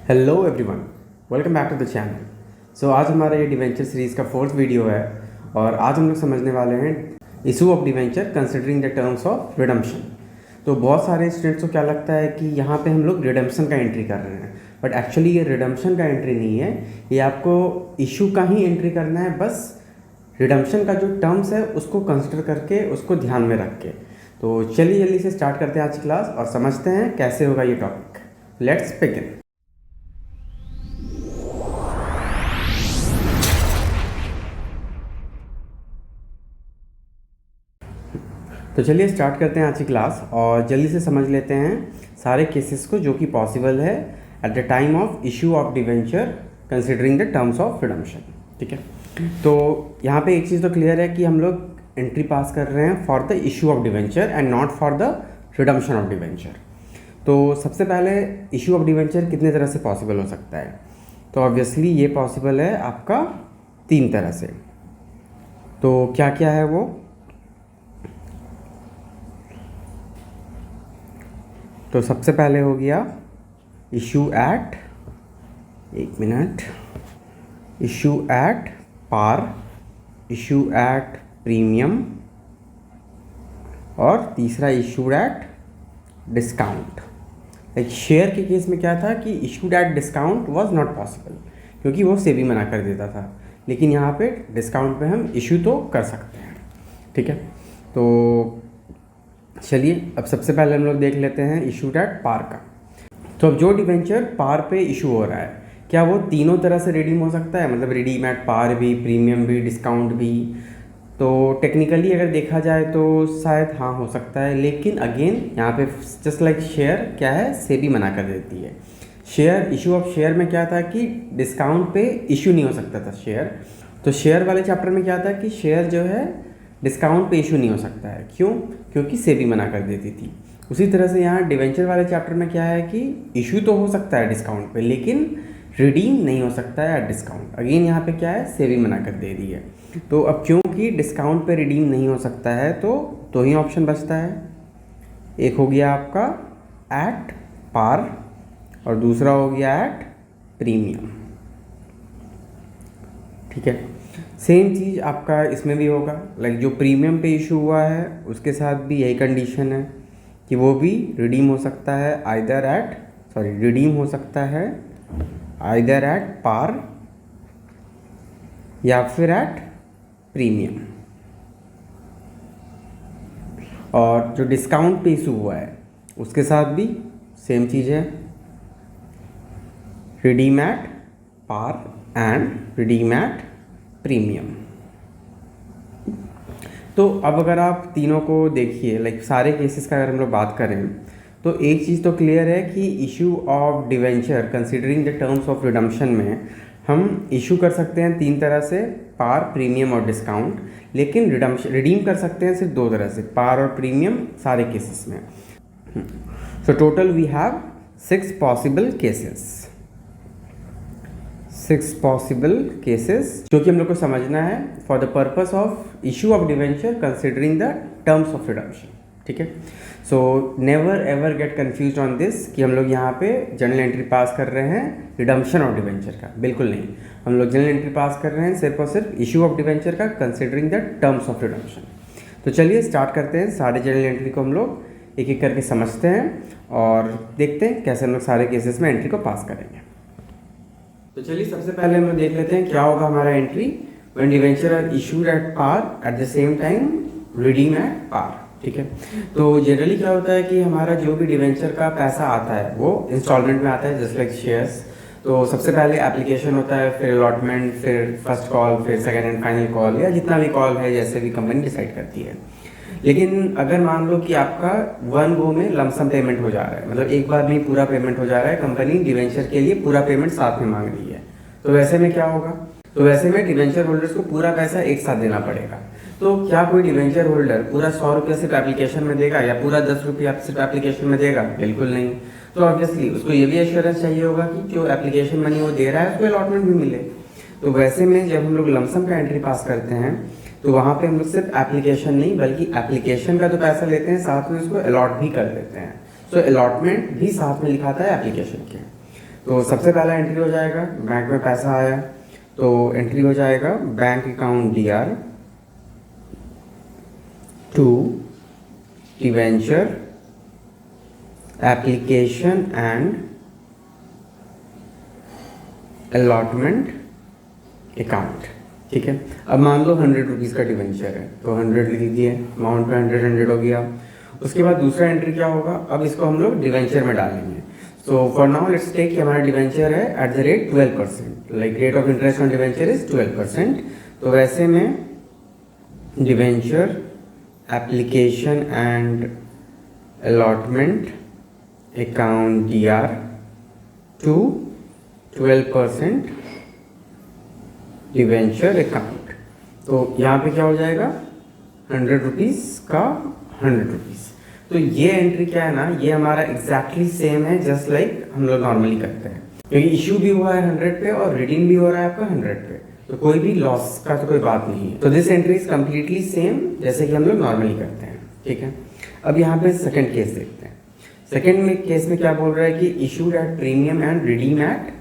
Hello everyone, welcome back to the channel. So आज हमारा ये डिवेंचर सीरीज़ का 4th वीडियो है और आज हम लोग समझने वाले हैं issue of debenture considering the terms of redemption. तो बहुत सारे स्टूडेंट्स को क्या लगता है कि यहाँ पे हम लोग रिडम्पशन का एंट्री कर रहे हैं, बट एक्चुअली ये रिडम्पशन का एंट्री नहीं है, ये आपको इशू का ही एंट्री करना है। बस रिडम्पशन का जो टर्म्स है उसको कंसिडर करके, उसको ध्यान में रख के। तो चलिए जल्दी से स्टार्ट करते हैं आज की क्लास और समझते हैं कैसे होगा ये टॉपिक। Let's begin. तो चलिए स्टार्ट करते हैं आज की क्लास और जल्दी से समझ लेते हैं सारे केसेस को जो कि पॉसिबल है at the time of issue of debenture considering the terms of redemption. ठीक है, तो यहाँ पे एक चीज़ तो क्लियर है कि हम लोग एंट्री पास कर रहे हैं for the issue of debenture and not for the redemption of debenture. तो सबसे पहले इशू ऑफ डिवेंचर कितने तरह से पॉसिबल हो सकता है? तो ऑब्वियसली ये पॉसिबल है आपका 3 तरह से। तो क्या क्या है वो? तो सबसे पहले हो गया issue at, issue at par, issue at premium और तीसरा issue at discount. Like share के केस में क्या था कि issued at discount was not possible क्योंकि वो सेबी मना कर देता था, लेकिन यहाँ पे डिस्काउंट पे हम इशू तो कर सकते हैं। ठीक है, तो चलिए अब सबसे पहले हम लोग देख लेते हैं इशूड एट पार का। तो अब जो डिवेंचर पार पे इशू हो रहा है, क्या वो तीनों तरह से रिडीम हो सकता है? मतलब रिडीम एट पार भी, प्रीमियम भी, डिस्काउंट भी। तो टेक्निकली अगर देखा जाए तो शायद हाँ हो सकता है, लेकिन अगेन यहाँ पे जस्ट लाइक शेयर क्या है, सेबी मना कर देती है। शेयर, इशू ऑफ शेयर में क्या था कि डिस्काउंट पे इशू नहीं हो सकता था शेयर। तो शेयर वाले चैप्टर में क्या था कि शेयर जो है डिस्काउंट पे इशू नहीं हो सकता है। क्यों? क्योंकि सेबी मना कर देती थी। उसी तरह से यहाँ डिवेंचर वाले चैप्टर में क्या है कि इशू तो हो सकता है डिस्काउंट पे, लेकिन रिडीम नहीं हो सकता है एट डिस्काउंट। अगेन यहाँ पे क्या है, सेबी मना कर दे रही है। तो अब क्योंकि डिस्काउंट पे रिडीम नहीं हो सकता है तो दो ही ऑप्शन बचता है। एक हो गया आपका एट पार और दूसरा हो गया एट प्रीमियम। ठीक है, सेम चीज़ आपका इसमें भी होगा। लाइक जो प्रीमियम पे इशू हुआ है उसके साथ भी यही कंडीशन है कि वो भी रिडीम हो सकता है रिडीम हो सकता है आइदर एट पार या फिर एट प्रीमियम। और जो डिस्काउंट पे इशू हुआ है उसके साथ भी सेम चीज़ है, redeem at par and redeem at premium. तो अब अगर आप तीनों को देखिए, लाइक सारे केसेस का अगर हम लोग बात करें तो एक चीज़ तो क्लियर है कि issue of debenture considering the terms of redemption में हम इशू कर सकते हैं 3 तरह से, पार, प्रीमियम और डिस्काउंट। लेकिन रिडीम कर सकते हैं सिर्फ 2 तरह से, पार और प्रीमियम, सारे केसेस में। So total we have 6 possible cases, 6 possible cases जो कि हम लोग को समझना है for the purpose of issue of debenture considering the terms of redemption. ठीक है, so never ever get confuse on this कि हम लोग यहाँ पे जनरल एंट्री पास कर रहे हैं रिडम्पशन ऑफ डिवेंचर का। बिल्कुल नहीं, हम लोग जनरल एंट्री पास कर रहे हैं सिर्फ और सिर्फ इशू ऑफ डिवेंचर का considering the terms of redemption. तो चलिए स्टार्ट करते हैं, सारे जनरल एंट्री को हम लोग एक एक करके समझते हैं और देखते हैं कैसे हम लोग सारे केसेस में एंट्री को पास करेंगे। तो चलिए सबसे पहले हम लोग देख लेते हैं क्या होगा हमारा entry when debenture are issued at par at the same time redeem at par. ठीक है, तो जनरली क्या होता है कि हमारा जो भी डिवेंचर का पैसा आता है वो इंस्टॉलमेंट में आता है, जस्ट लाइक शेयर्स। तो सबसे पहले एप्लीकेशन होता है, फिर अलॉटमेंट, फिर फर्स्ट कॉल, फिर सेकेंड एंड फाइनल कॉल, या जितना भी कॉल है जैसे भी कंपनी डिसाइड करती है। लेकिन अगर मान लो कि आपका वन गो में लमसम पेमेंट हो जा रहा है, मतलब एक बार में पूरा पेमेंट हो जा रहा है, कंपनी डिवेंचर के लिए पूरा पेमेंट साथ में मांग रही है, तो वैसे में क्या होगा? तो वैसे में डिवेंचर होल्डर्स को पूरा पैसा एक साथ देना पड़ेगा। तो क्या कोई डिवेंचर होल्डर पूरा 100 रुपया सिर्फ एप्लीकेशन में देगा या पूरा 10 रुपया सिर्फ एप्लीकेशन में देगा? बिल्कुल नहीं। तो ऑब्वियसली उसको ये भी एश्योरेंस चाहिए होगा कि जो एप्लीकेशन मनी वो दे रहा है उसको अलॉटमेंट भी मिले। तो वैसे में जब हम लोग लमसम का एंट्री पास करते हैं तो वहाँ पे हम लोग सिर्फ एप्लीकेशन नहीं बल्कि एप्लीकेशन का जो पैसा लेते हैं साथ में उसको अलॉट भी कर देते हैं। सो अलॉटमेंट भी साथ में लिखा था एप्लीकेशन के। तो सबसे पहला एंट्री हो जाएगा, बैंक में पैसा आया तो एंट्री हो जाएगा bank account DR to debenture application and allotment account. ठीक है, अब मान लो 100 रुपीज़ का डिवेंचर है तो 100 लिख दीजिए, अमाउंट पे 100 हो गया। उसके बाद दूसरा एंट्री क्या होगा, अब इसको हम लोग डिवेंचर में डालेंगे। So for now let's take कि हमारा डिवेंचर है at the rate 12%, like rate of interest on debenture is 12%। तो वैसे में debenture application and allotment account DR to 12% debenture account. तो यहाँ पे क्या हो जाएगा 100 रुपीज़ का 100 रुपीज़। तो ये एंट्री क्या है ना, ये हमारा एग्जैक्टली सेम है जस्ट लाइक हम लोग नॉर्मली करते हैं, क्योंकि इशू भी हुआ है 100 पे और रिडीम भी हो रहा है आपका 100 पे, तो कोई भी लॉस का तो कोई बात नहीं है। तो this entry is completely same जैसे कि हम लोग नॉर्मली करते हैं। ठीक है, अब यहाँ पे सेकंड केस देखते हैं। सेकंड में केस में क्या बोल रहा है कि issued at premium and redeem at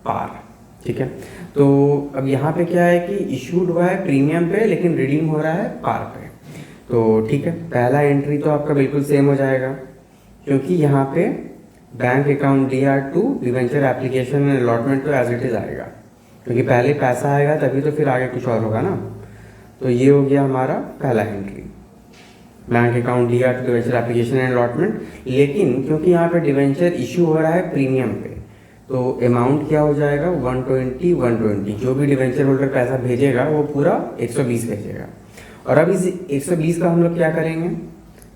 par. ठीक है, तो अब यहाँ पे क्या है कि इशूड हुआ है प्रीमियम पे लेकिन रिडीम हो रहा है पार पे। तो ठीक है, पहला एंट्री तो आपका बिल्कुल सेम हो जाएगा, क्योंकि यहाँ पे bank account DR to debenture application and allotment तो एज इट इज आएगा, क्योंकि पहले पैसा आएगा तभी तो फिर आगे कुछ और होगा ना। तो ये हो गया हमारा पहला entry, bank account DR to debenture application and allotment. लेकिन क्योंकि यहाँ पे डिवेंचर इशू हो रहा है प्रीमियम पे, तो अमाउंट क्या हो जाएगा 120। जो भी डिवेंचर होल्डर पैसा भेजेगा वो पूरा 120 भेजेगा। और अब इस 120 का हम लोग क्या करेंगे,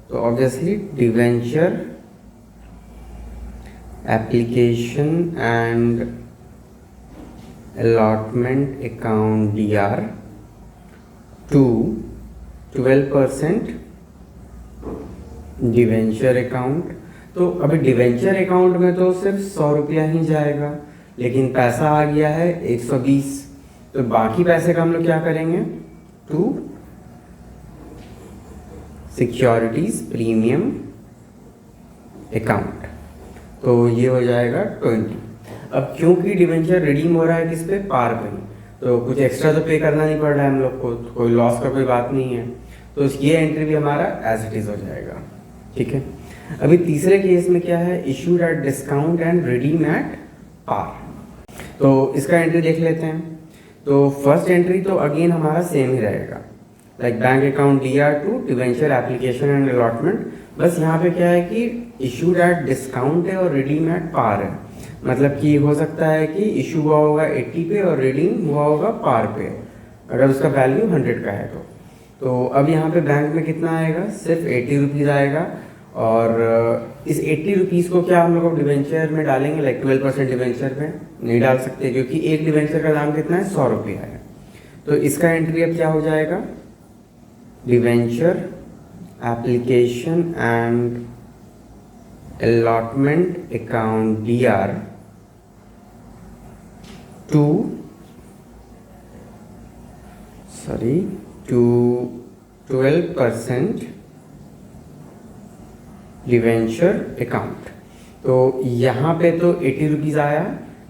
तो obviously debenture application and allotment account DR to 12% debenture account. तो अभी डिवेंचर अकाउंट में तो सिर्फ 100 रुपया ही जाएगा, लेकिन पैसा आ गया है 120, तो बाकी पैसे का हम लोग क्या करेंगे टू सिक्योरिटीज प्रीमियम अकाउंट, तो ये हो जाएगा 20। अब क्योंकि डिवेंचर रिडीम हो रहा है किस पे, पार पे, तो कुछ एक्स्ट्रा तो पे करना नहीं पड़ रहा है हम लोग को, तो कोई लॉस का कोई बात नहीं है, तो ये एंट्री भी हमारा एज इट इज हो जाएगा। ठीक है, अभी तीसरे केस में क्या है, issued at discount and redeem at par. तो इसका एंट्री देख लेते हैं। तो फर्स्ट एंट्री तो अगेन हमारा सेम ही रहेगा, like bank account DR to debenture application and allotment. बस यहाँ पे क्या है कि इशूड एट डिस्काउंट है और रिडीम एट पार है, मतलब कि हो सकता है कि इशू हुआ होगा 80 पे और रिडीम हुआ होगा पार पे, अगर उसका वैल्यू 100 का है तो अब यहाँ पे बैंक में कितना आएगा, सिर्फ 80 रुपीज़ आएगा। और इस 80 रुपीज़ को क्या हम लोग डिवेंचर में डालेंगे, लाइक 12% डिवेंचर पे नहीं डाल सकते, क्योंकि एक डिवेंचर का दाम कितना है 100 रुपया है। तो इसका एंट्री अब क्या हो जाएगा, debenture application and allotment account DR to 12% debenture account. तो यहाँ पे तो 80 रुपीज़ आया,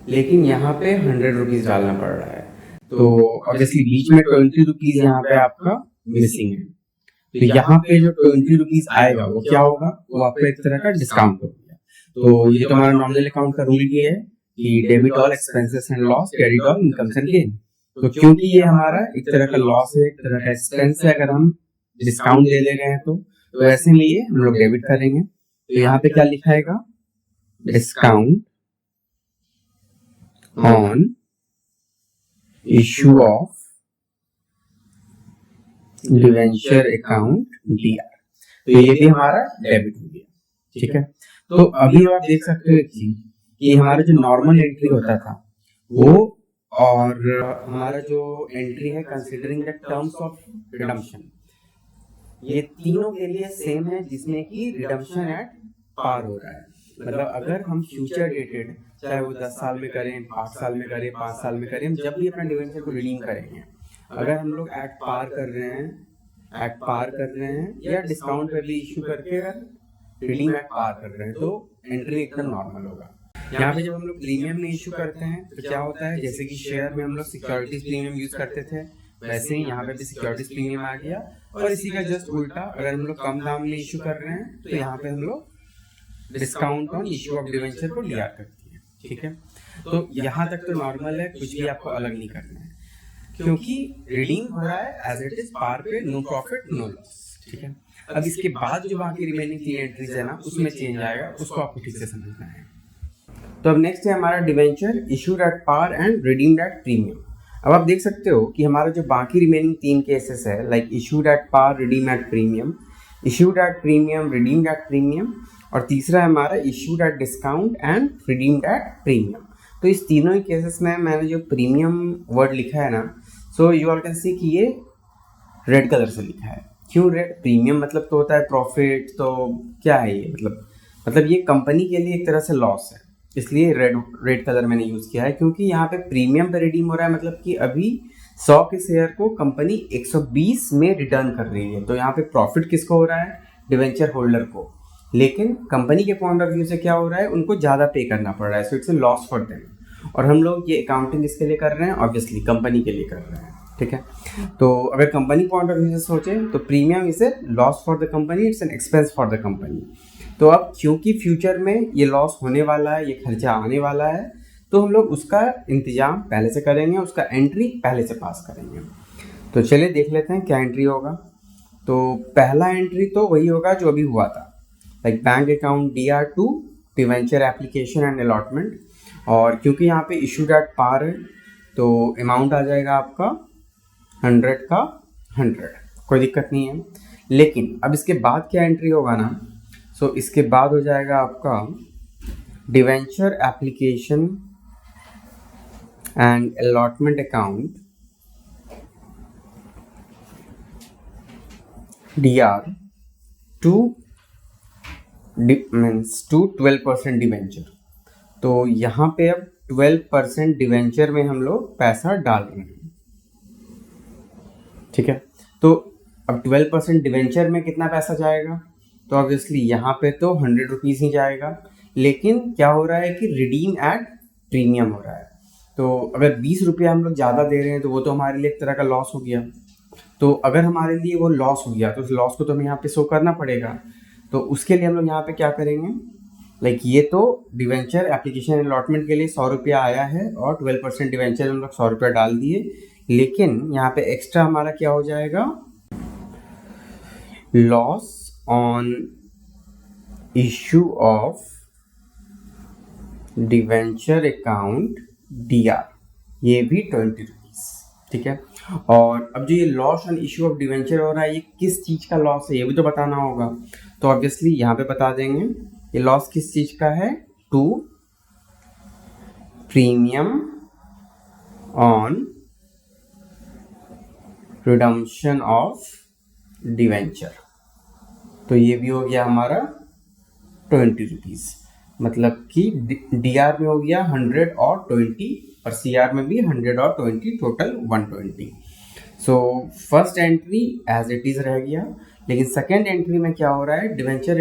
लेकिन यहाँ पे 100 रुपीज़ डालना पड़ रहा है, तो ऑब्वियसली बीच में 20 रुपीज़ यहाँ पे आपका मिसिंग है। तो यहाँ पे जो 20 रुपीज़ आएगा वो क्या होगा, वो आपको एक तरह का डिस्काउंट हो गया। तो ये तो हमारा नॉमिनल अकाउंट का रूल ये है कि debit all expenses and loss, credit all incomes and gain. तो क्योंकि ये हमारा एक तरह का लॉस है, एक तरह का एक्सपेंस है, अगर हम डिस्काउंट ले रहे हैं तो ऐसे में ये हम लोग डेबिट करेंगे। तो यहाँ पे क्या लिखाएगा, discount on issue of debenture account DR। तो ये भी हमारा डेबिट हो गया। ठीक है, तो अभी आप देख सकते हो एक चीज कि हमारा जो नॉर्मल एंट्री होता था वो और हमारा जो एंट्री है considering the terms of redemption, ये तीनों के लिए सेम है, जिसमें कि रिडम्पशन एट पार हो रहा है। मतलब अगर हम फ्यूचर डेटेड, चाहे वो 10 साल में करें, 5 साल में करें, 5 साल में करें, जब भी अपना डिवेंचर को रिडीम करेंगे, अगर हम लोग एट पार कर रहे हैं या डिस्काउंट पे भी इशू करके अगर रिडीम एट पार कर रहे हैं, तो एंट्री एकदम नॉर्मल होगा। यहाँ पे जब हम लोग प्रीमियम में इशू करते हैं तो क्या होता है, जैसे कि शेयर में हम लोग सिक्योरिटीज प्रीमियम यूज करते थे, वैसे ही यहाँ पे भी सिक्योरिटीज प्रीमियम आ गया। और इसी का जस्ट उल्टा, अगर हम लोग कम दाम में इशू कर रहे हैं तो यहाँ पे हम लोग discount on issue of debenture को डीआर करती है। ठीक है, तो यहाँ तक तो नॉर्मल है, कुछ भी आपको अलग नहीं करना है, क्योंकि रिडीम हो रहा है एज इट इज पार पे, नो प्रॉफिट नो लॉस। ठीक है, अब इसके बाद जो बाकी रिमेनिंग 3 एंट्रीज है ना, उसमें चेंज आएगा, उसको आपको ठीक से समझना है। तो अब नेक्स्ट है हमारा debenture issued at par and redeemed at premium. अब आप देख सकते हो कि हमारा जो बाकी रिमेनिंग 3 केसेस है, like issued at par, redeem at premium, issued at premium, redeemed at premium, और तीसरा है हमारा issued at discount and redeemed at premium. तो इस तीनों ही केसेस में मैंने जो प्रीमियम वर्ड लिखा है ना, so you all can see कि ये रेड कलर से लिखा है। क्यों रेड? प्रीमियम मतलब तो होता है प्रॉफिट, तो क्या है ये, मतलब ये कंपनी के लिए एक तरह से लॉस है, इसलिए रेड कलर मैंने यूज़ किया है। क्योंकि यहाँ पे प्रीमियम पे रिडीम हो रहा है, मतलब कि अभी 100 के शेयर को कंपनी 120 में रिटर्न कर रही है, तो यहाँ पे प्रॉफिट किसको हो रहा है? डिवेंचर होल्डर को। लेकिन कंपनी के पॉइंट ऑफ व्यू से क्या हो रहा है, उनको ज़्यादा पे करना पड़ रहा है, so it's a loss for them. और हम लोग ये अकाउंटिंग इसके लिए कर रहे हैं, ऑब्वियसली कंपनी के लिए कर रहे हैं। ठीक है, तो अगर कंपनी पॉइंट ऑफ व्यू से सोचे तो premium is a loss for the company, it's an expense for the company. तो अब क्योंकि फ्यूचर में ये लॉस होने वाला है, ये खर्चा आने वाला है, तो हम लोग उसका इंतजाम पहले से करेंगे, उसका एंट्री पहले से पास करेंगे। तो चलिए देख लेते हैं क्या एंट्री होगा। तो पहला एंट्री तो वही होगा जो अभी हुआ था, like bank account DR2 debenture application and allotment. और क्योंकि यहाँ पे इशूड एट पार है, तो अमाउंट आ जाएगा आपका 100 का 100, कोई दिक्कत नहीं है। लेकिन अब इसके बाद क्या एंट्री होगा ना, सो इसके बाद हो जाएगा आपका debenture application and allotment account DR to 12% debenture. तो यहाँ पे अब 12% डिवेंचर में हम लोग पैसा डाल रहे हैं। ठीक है, तो अब 12% डिवेंचर में कितना पैसा जाएगा, तो ऑब्वियसली यहाँ पे तो 100 रुपीज़ ही जाएगा। लेकिन क्या हो रहा है कि रिडीम एट प्रीमियम हो रहा है, तो अगर 20 रुपया हम लोग ज़्यादा दे रहे हैं तो वो तो हमारे लिए एक तरह का लॉस हो गया। तो अगर हमारे लिए वो लॉस हो गया तो उस लॉस को तो हमें यहाँ पे शो करना पड़ेगा। तो उसके लिए हम लोग यहाँ पे क्या करेंगे, लाइक ये तो डिवेंचर एप्लीकेशन अलॉटमेंट के लिए 100 रुपया आया है और 12% डिवेंचर हम लोग 100 रुपया डाल दिए। लेकिन यहाँ पे एक्स्ट्रा हमारा क्या हो जाएगा, loss on issue of debenture account DR, ये भी 20 रुपीज़। ठीक है, और अब जो ये loss on issue of debenture हो रहा है, ये किस चीज़ का लॉस है ये भी तो बताना होगा। तो ऑब्वियसली यहाँ पे बता देंगे ये लॉस किस चीज़ का है, to premium on redemption of debenture. तो ये भी हो गया हमारा 20 रुपीज़, मतलब कि DR में हो गया 100 और 20 और CR में भी 100 और 20, total 120। So first entry as it is रह गया। लेकिन सेकेंड एंट्री में क्या हो रहा है, debenture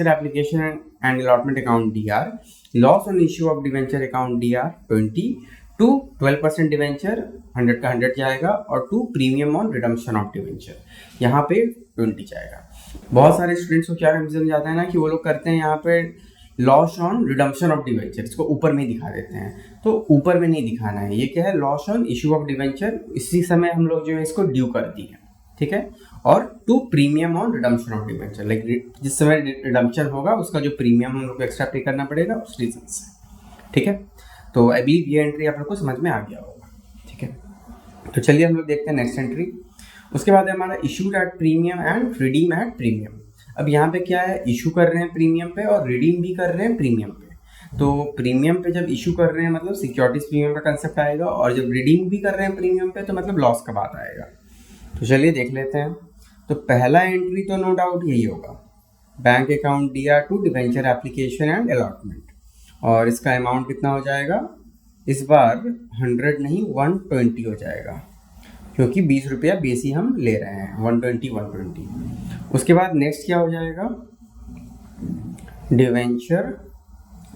application and allotment account DR, loss on issue of debenture account DR 20 to 12% debenture 100 का 100 जाएगा, और to premium on redemption of debenture यहाँ पे 20 जाएगा। बहुत सारे स्टूडेंट्स को क्या कंफ्यूजन जाता है ना कि वो लोग करते हैं यहाँ पे loss on redemption of debenture, इसको ऊपर में ही दिखा देते हैं। तो ऊपर में नहीं दिखाना है, ये क्या है, loss on issue of debenture, इसी समय हम लोग जो है इसको ड्यू कर दिए। ठीक है, और to premium on redemption of debenture, like जिस समय रिडम्पशन होगा उसका जो प्रीमियम हम लोग को एक्स्ट्रा पे करना पड़ेगा उस रीजन से। ठीक है, तो आई बिलीव ये एंट्री आप लोग को समझ में आ गया होगा। ठीक है, तो चलिए हम लोग देखते हैं नेक्स्ट एंट्री। उसके बाद है हमारा issued at premium and redeem at premium. अब यहाँ पे क्या है, इशू कर रहे हैं प्रीमियम पे और रिडीम भी कर रहे हैं प्रीमियम पे। तो प्रीमियम पे जब इशू कर रहे हैं मतलब सिक्योरिटीज प्रीमियम का कंसेप्ट आएगा, और जब रिडीम भी कर रहे हैं प्रीमियम पे तो मतलब लॉस का बात आएगा। तो चलिए देख लेते हैं। तो पहला एंट्री तो नो डाउट यही होगा, bank account DR2 debenture application and allotment, और इसका अमाउंट कितना हो जाएगा, इस बार 100 नहीं 120 हो जाएगा, क्योंकि 20 रुपया बेसी हम ले रहे हैं, 120। उसके बाद नेक्स्ट क्या हो जाएगा, debenture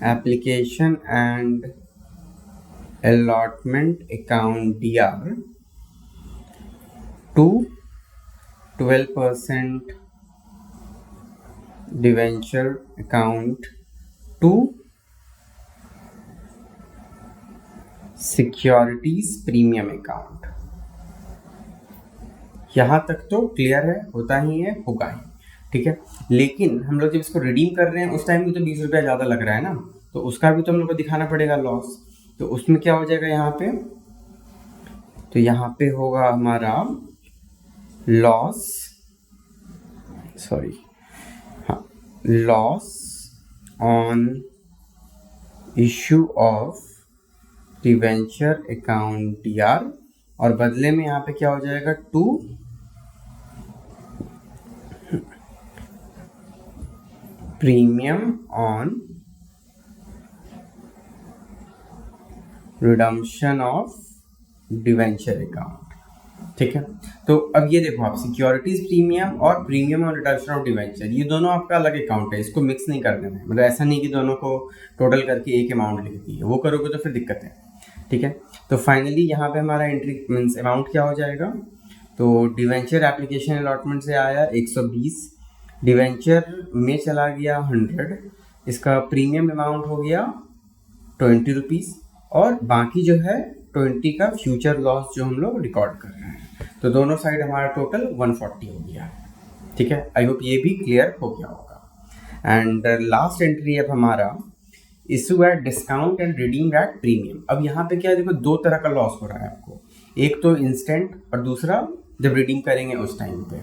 application and allotment account DR to 12% debenture account to securities premium account. यहाँ तक तो क्लियर है, होता ही है, होगा ही, ठीक है। लेकिन हम लोग जब इसको रिडीम कर रहे हैं उस टाइम भी तो 20 रुपया ज़्यादा लग रहा है ना, तो उसका भी तो हम लोग को दिखाना पड़ेगा लॉस। तो उसमें क्या हो जाएगा यहाँ पे, तो यहाँ पे होगा हमारा लॉस, सॉरी हाँ, loss on issue of debenture account DR, और बदले में यहाँ पे क्या हो जाएगा, to premium on redemption of debenture account, ठीक है। तो अब ये देखो आप, सिक्योरिटीज प्रीमियम और premium on redemption of debenture, ये दोनों आपका अलग अकाउंट है, इसको मिक्स नहीं कर देना है। मतलब ऐसा नहीं कि दोनों को टोटल करके एक अमाउंट लिख दी है, वो करोगे तो फिर दिक्कत है, ठीक है। तो फाइनली यहाँ पे हमारा एंट्री मीन्स अमाउंट क्या हो जाएगा, तो डिवेंचर एप्लीकेशन अलॉटमेंट से आया 120, डिवेंचर में चला गया 100, इसका प्रीमियम अमाउंट हो गया 20 रुपीज़, और बाकी जो है 20 का फ्यूचर लॉस जो हम लोग रिकॉर्ड कर रहे हैं। तो दोनों साइड हमारा टोटल 140 हो गया, ठीक है। आई होप ये भी क्लियर हो गया होगा। एंड लास्ट एंट्री अब हमारा issue at discount and redeem at premium. अब यहाँ पे क्या है, देखो दो तरह का लॉस हो रहा है आपको, एक तो इंस्टेंट और दूसरा जब रिडीम करेंगे उस टाइम पे।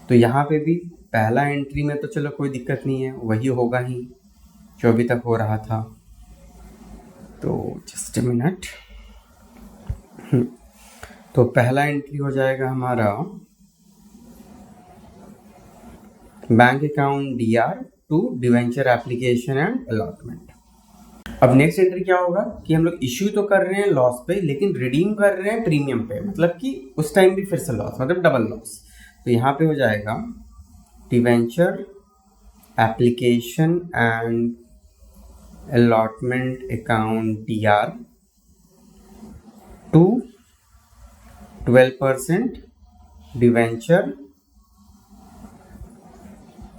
तो यहाँ पे भी पहला एंट्री में तो चलो कोई दिक्कत नहीं है, वही होगा ही जो अभी तक हो रहा था। तो जस्ट ए मिनट, तो पहला एंट्री हो जाएगा हमारा bank account DR to debenture application and allotment. अब नेक्स्ट एंट्री क्या होगा कि हम लोग इश्यू तो कर रहे हैं लॉस पे, लेकिन रिडीम कर रहे हैं प्रीमियम पे, मतलब कि उस टाइम भी फिर से लॉस, मतलब डबल लॉस। तो यहाँ पे हो जाएगा debenture application and allotment account DR to 12% debenture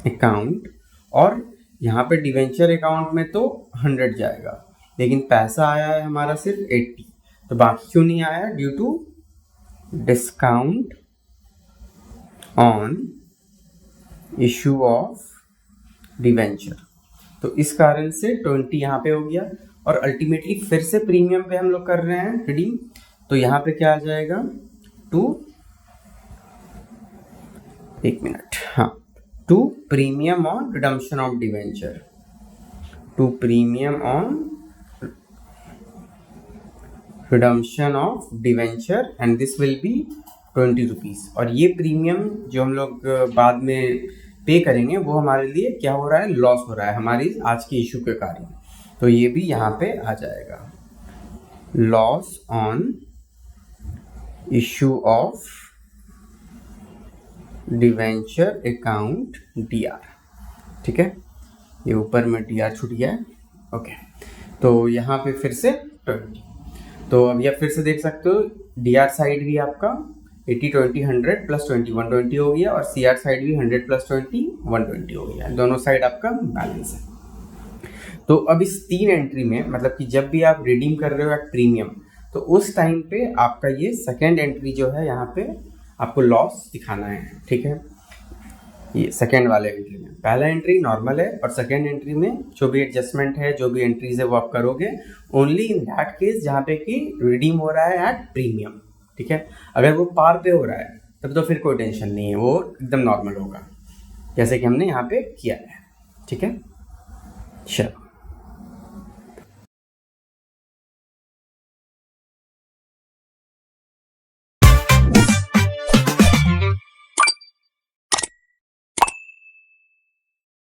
account, और यहाँ पे डिवेंचर अकाउंट में तो 100 जाएगा, लेकिन पैसा आया है हमारा सिर्फ 80। तो बाकी क्यों नहीं आया, due to discount on issue of debenture. तो इस कारण से 20 यहाँ पे हो गया, और अल्टीमेटली फिर से प्रीमियम पे हम लोग कर रहे हैं रिडीम। तो यहाँ पे क्या आ जाएगा, एक मिनट, हाँ, to premium on redemption of debenture, to premium on redemption of debenture, and this will be 20 rupees. और ये प्रीमियम जो हम लोग बाद में पे करेंगे वो हमारे लिए क्या हो रहा है, लॉस हो रहा है हमारी आज की इशू के कारण। तो ये भी यहाँ पे आ जाएगा, loss on issue of debenture account DR, ठीक है। ये ऊपर में DR छूट गया है, ओके। तो यहाँ पे फिर से 20, तो अब आप फिर से देख सकते हो DR साइड भी आपका 80 20 100 प्लस 20 120 हो गया, और CR साइड भी 100 प्लस 20 120 हो गया, दोनों साइड आपका बैलेंस है। तो अब इस 3 एंट्री में, मतलब कि जब भी आप रिडीम कर रहे हो एट प्रीमियम, तो उस टाइम पे आपका ये सेकेंड एंट्री जो है यहाँ पे आपको लॉस दिखाना है, ठीक है। ये सेकेंड वाले एंट्री में, पहला एंट्री नॉर्मल है, और सेकेंड एंट्री में जो भी एडजस्टमेंट है, जो भी एंट्रीज है वो आप करोगे ओनली इन दैट केस जहाँ पे कि रिडीम हो रहा है एट प्रीमियम, ठीक है। अगर वो पार पे हो रहा है तब तो फिर कोई टेंशन नहीं है, वो एकदम नॉर्मल होगा जैसे कि हमने यहाँ पे किया है, ठीक है। चलो।